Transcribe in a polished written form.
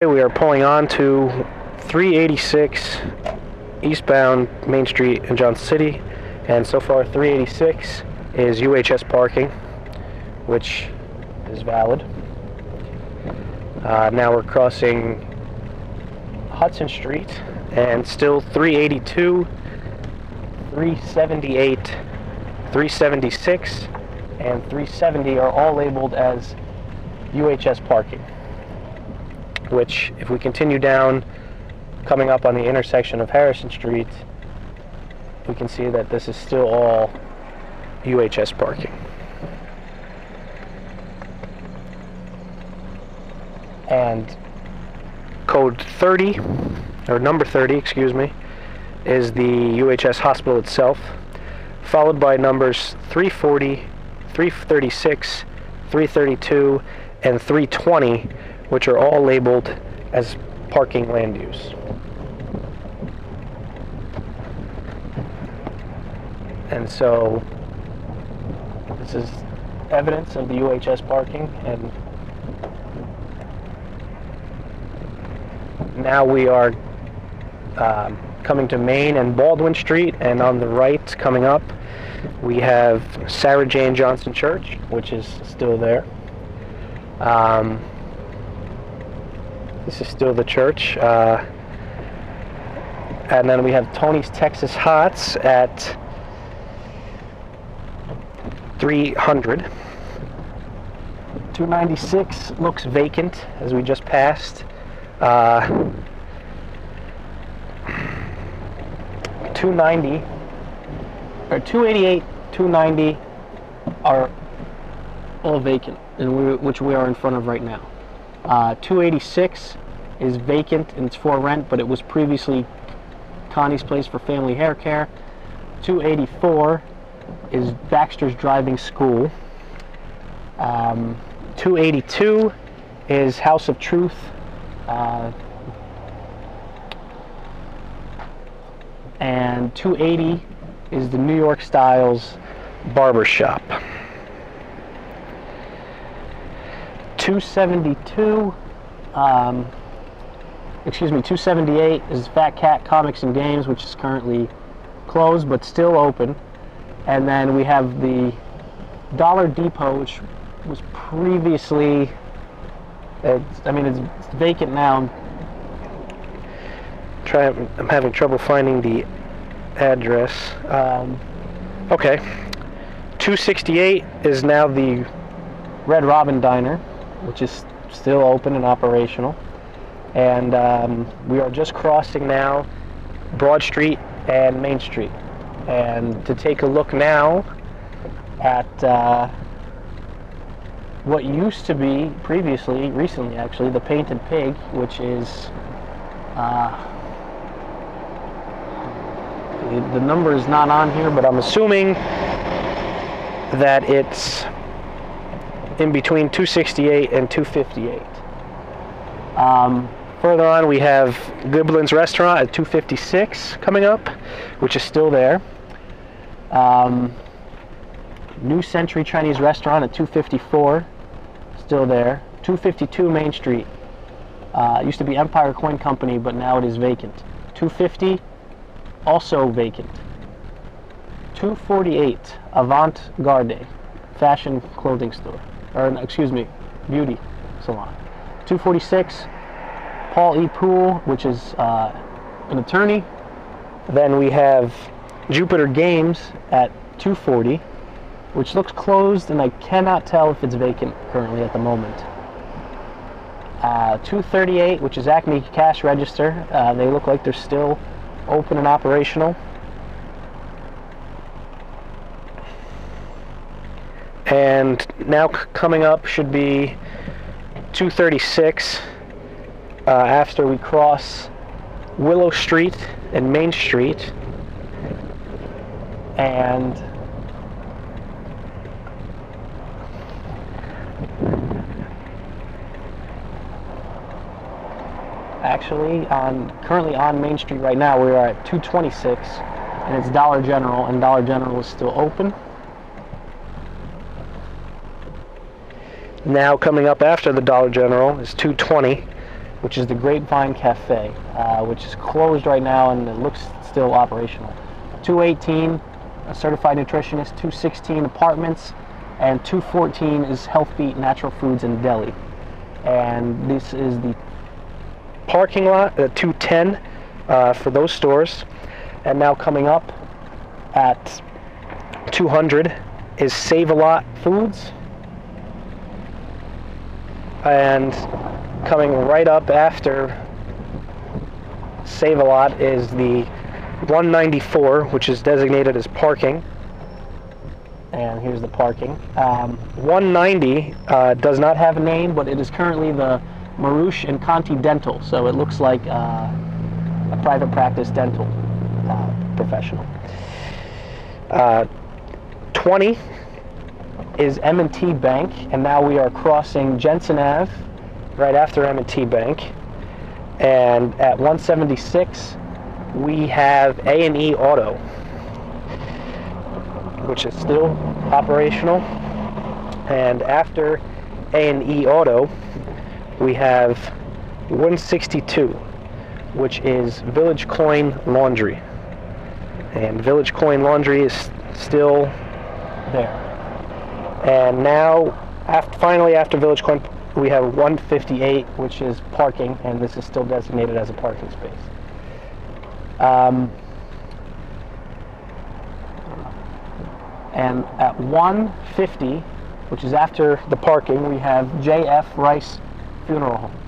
We are pulling on to 386 eastbound Main Street in Johnson City, and so far 386 is UHS parking, which is valid. Now we're crossing Hudson Street, and still 382, 378, 376, and 370 are all labeled as UHS parking, which, if we continue down, coming up on the intersection of Harrison Street, we can see that this is still all UHS parking. And code 30, or number 30, excuse me, is the UHS hospital itself, followed by numbers 340, 336, 332, and 320, which are all labeled as parking land use. And so this is evidence of the UHS parking, and now we are coming to Main and Baldwin Street, and on the right coming up we have Sarah Jane Johnson Church, which is still there. This is still the church. And then we have Tony's Texas Hots at 300. 296 looks vacant as we just passed. 290 or 288, 290 are all vacant, and which we are in front of right now. 286 is vacant and it's for rent, but it was previously Connie's Place for Family Hair Care. 284 is Baxter's Driving School. 282 is House of Truth. And 280 is the New York Styles Barber Shop. 278 is Fat Cat Comics and Games, which is currently closed but still open. And then we have the Dollar Depot, which was previously, it's vacant now. I'm having trouble finding the address. Okay. 268 is now the Red Robin Diner, which is still open and operational. And we are just crossing now Broad Street and Main Street. And to take a look now at what used to be recently actually, the Painted Pig, which is the number is not on here, but I'm assuming that it's in between 268 and 258. Further on, we have Giblin's Restaurant at 256 coming up, which is still there. New Century Chinese Restaurant at 254, still there. 252 Main Street. It used to be Empire Coin Company, but now it is vacant. 250, also vacant. 248 Avant Garde, fashion clothing store, or excuse me, beauty salon. 246 Paul E. Poole, which is an attorney. Then we have Jupiter Games at 240, which looks closed, and I cannot tell if it's vacant currently at the moment. 238, which is Acme Cash Register. They look like they're still open and operational. And now coming up should be 236 after we cross Willow Street and Main Street. And actually, currently on Main Street right now, we are at 226, and it's Dollar General, and Dollar General is still open. Now coming up after the Dollar General is 220, which is the Grapevine Cafe, which is closed right now and it looks still operational. 218, a certified nutritionist. 216, apartments. And 214 is Health Beat Natural Foods and Deli. And this is the parking lot at 210 for those stores. And now coming up at 200 is Save-A-Lot Foods. And coming right up after Save-A-Lot is the 194, which is designated as parking. And here's the parking. 190 does not have a name, but it is currently the Marouche and Conti Dental, so it looks like a private practice dental professional. 20 is M&T Bank, and now we are crossing Jensen Ave right after M&T Bank. And at 176 we have A&E Auto, which is still operational. And after A&E Auto we have 162, which is Village Coin Laundry, and Village Coin Laundry is still there. And now finally after Village Coin we have 158, which is parking, and this is still designated as a parking space. And at 150, which is after the parking, we have J.F. Rice Funeral Home.